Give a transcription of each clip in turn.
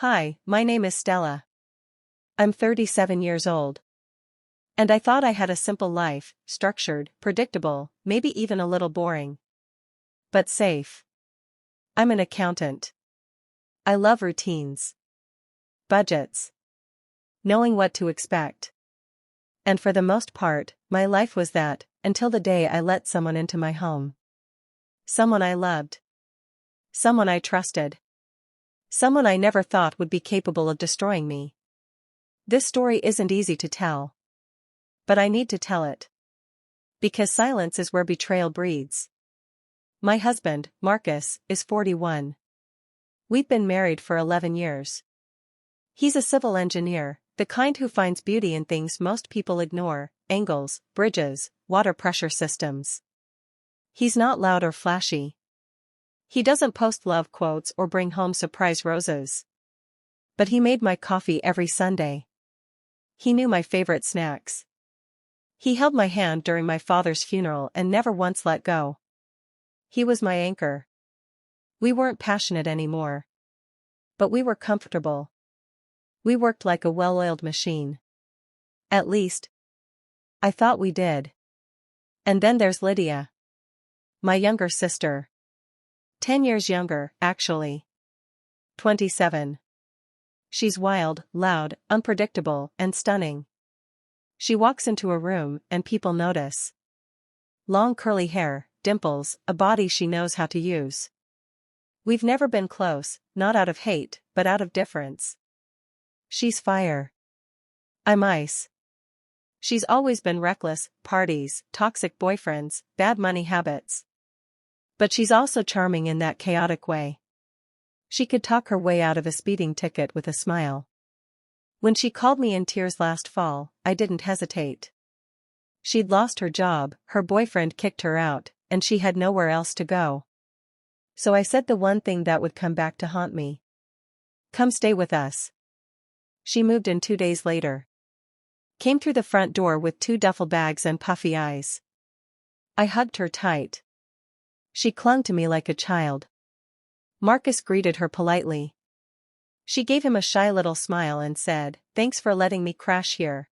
Hi, my name is Stella. I'm 37 years old. And I thought I had a simple life, structured, predictable, maybe even a little boring. But safe. I'm an accountant. I love routines. Budgets. Knowing what to expect. And for the most part, my life was that, until the day I let someone into my home. Someone I loved. Someone I trusted. Someone I never thought would be capable of destroying me. This story isn't easy to tell. But I need to tell it. Because silence is where betrayal breeds. My husband, Marcus, is 41. We've been married for 11 years. He's a civil engineer, the kind who finds beauty in things most people ignore: angles, bridges, water pressure systems. He's not loud or flashy. He doesn't post love quotes or bring home surprise roses. But he made my coffee every Sunday. He knew my favorite snacks. He held my hand during my father's funeral and never once let go. He was my anchor. We weren't passionate anymore. But we were comfortable. We worked like a well-oiled machine. At least, I thought we did. And then there's Lydia. My younger sister. 10 years younger, actually. 27. She's wild, loud, unpredictable, and stunning. She walks into a room and people notice. Long curly hair, dimples, a body she knows how to use. We've never been close, not out of hate, but out of difference. She's fire. I'm ice. She's always been reckless: parties, toxic boyfriends, bad money habits. But she's also charming in that chaotic way. She could talk her way out of a speeding ticket with a smile. When she called me in tears last fall, I didn't hesitate. She'd lost her job, her boyfriend kicked her out, and she had nowhere else to go. So I said the one thing that would come back to haunt me. Come stay with us. She moved in 2 days later. Came through the front door with 2 duffel bags and puffy eyes. I hugged her tight. She clung to me like a child. Marcus greeted her politely. She gave him a shy little smile and said, "Thanks for letting me crash here."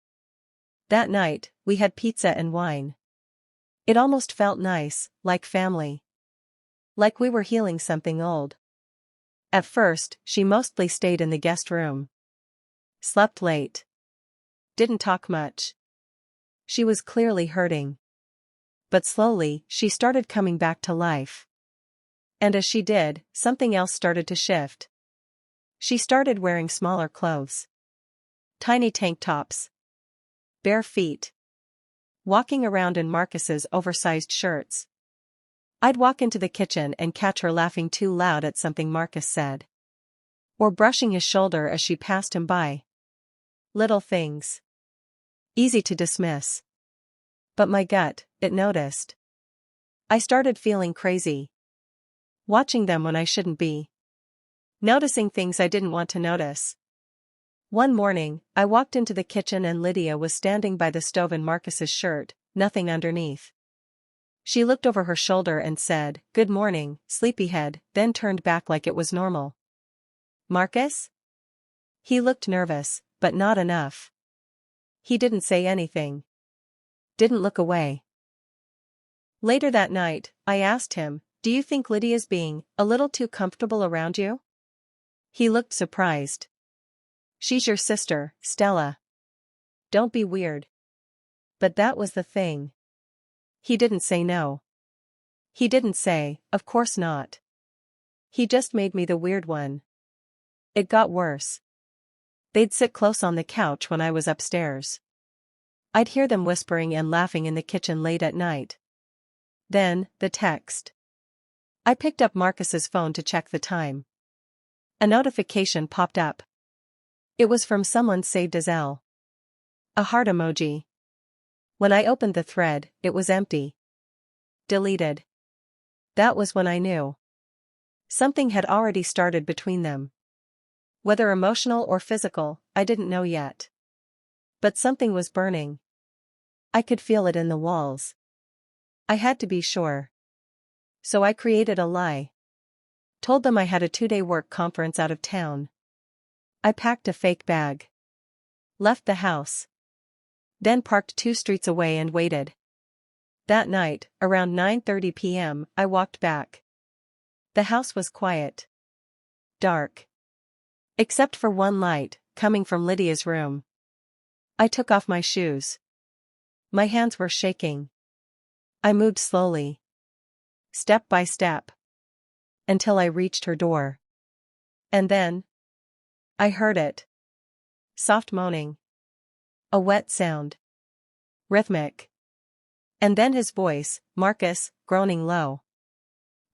That night, we had pizza and wine. It almost felt nice, like family. Like we were healing something old. At first, she mostly stayed in the guest room. Slept late. Didn't talk much. She was clearly hurting. But slowly, she started coming back to life. And as she did, something else started to shift. She started wearing smaller clothes. Tiny tank tops. Bare feet. Walking around in Marcus's oversized shirts. I'd walk into the kitchen and catch her laughing too loud at something Marcus said. Or brushing his shoulder as she passed him by. Little things. Easy to dismiss. But my gut, it noticed. I started feeling crazy. Watching them when I shouldn't be. Noticing things I didn't want to notice. One morning, I walked into the kitchen and Lydia was standing by the stove in Marcus's shirt, nothing underneath. She looked over her shoulder and said, "Good morning, sleepyhead," then turned back like it was normal. "Marcus?" He looked nervous, but not enough. He didn't say anything. Didn't look away. Later that night, I asked him, "Do you think Lydia's being a little too comfortable around you?" He looked surprised. "She's your sister, Stella. Don't be weird." But that was the thing. He didn't say no. He didn't say, "Of course not." He just made me the weird one. It got worse. They'd sit close on the couch when I was upstairs. I'd hear them whispering and laughing in the kitchen late at night. Then, the text. I picked up Marcus's phone to check the time. A notification popped up. It was from someone saved as L. A heart emoji. When I opened the thread, it was empty. Deleted. That was when I knew. Something had already started between them. Whether emotional or physical, I didn't know yet. But something was burning. I could feel it in the walls. I had to be sure. So I created a lie. Told them I had a 2-day work conference out of town. I packed a fake bag. Left the house. Then parked 2 streets away and waited. That night, around 9:30 p.m., I walked back. The house was quiet. Dark. Except for one light, coming from Lydia's room. I took off my shoes. My hands were shaking. I moved slowly. Step by step. Until I reached her door. And then I heard it. Soft moaning. A wet sound. Rhythmic. And then his voice, Marcus, groaning low.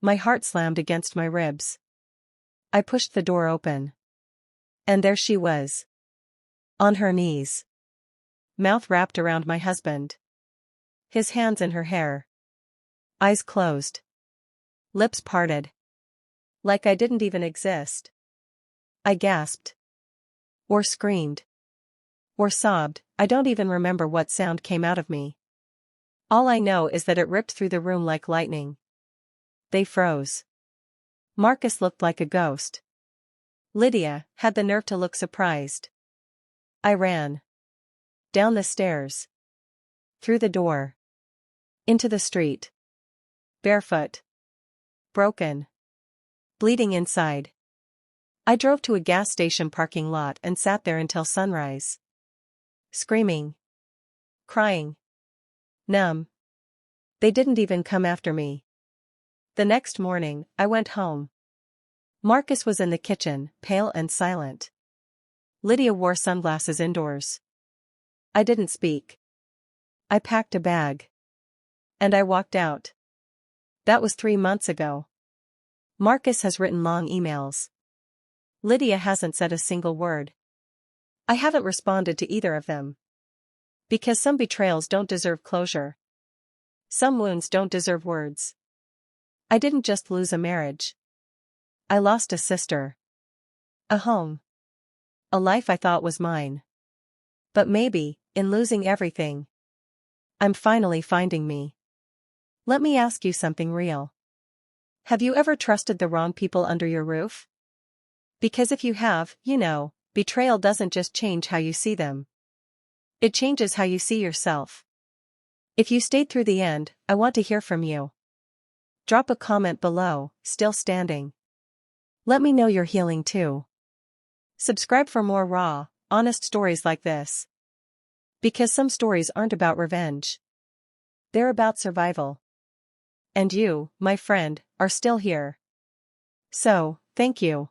My heart slammed against my ribs. I pushed the door open. And there she was. On her knees. Mouth wrapped around my husband. His hands in her hair. Eyes closed. Lips parted. Like I didn't even exist. I gasped. Or screamed. Or sobbed, I don't even remember what sound came out of me. All I know is that it ripped through the room like lightning. They froze. Marcus looked like a ghost. Lydia had the nerve to look surprised. I ran. Down the stairs. Through the door. Into the street. Barefoot. Broken. Bleeding inside. I drove to a gas station parking lot and sat there until sunrise. Screaming. Crying. Numb. They didn't even come after me. The next morning, I went home. Marcus was in the kitchen, pale and silent. Lydia wore sunglasses indoors. I didn't speak. I packed a bag. And I walked out. That was 3 months ago. Marcus has written long emails. Lydia hasn't said a single word. I haven't responded to either of them. Because some betrayals don't deserve closure. Some wounds don't deserve words. I didn't just lose a marriage. I lost a sister. A home. A life I thought was mine. But maybe, in losing everything, I'm finally finding me. Let me ask you something real. Have you ever trusted the wrong people under your roof? Because if you have, you know, betrayal doesn't just change how you see them. It changes how you see yourself. If you stayed through the end, I want to hear from you. Drop a comment below, still standing. Let me know you're healing too. Subscribe for more raw, honest stories like this. Because some stories aren't about revenge. They're about survival. And you, my friend, are still here. So, thank you.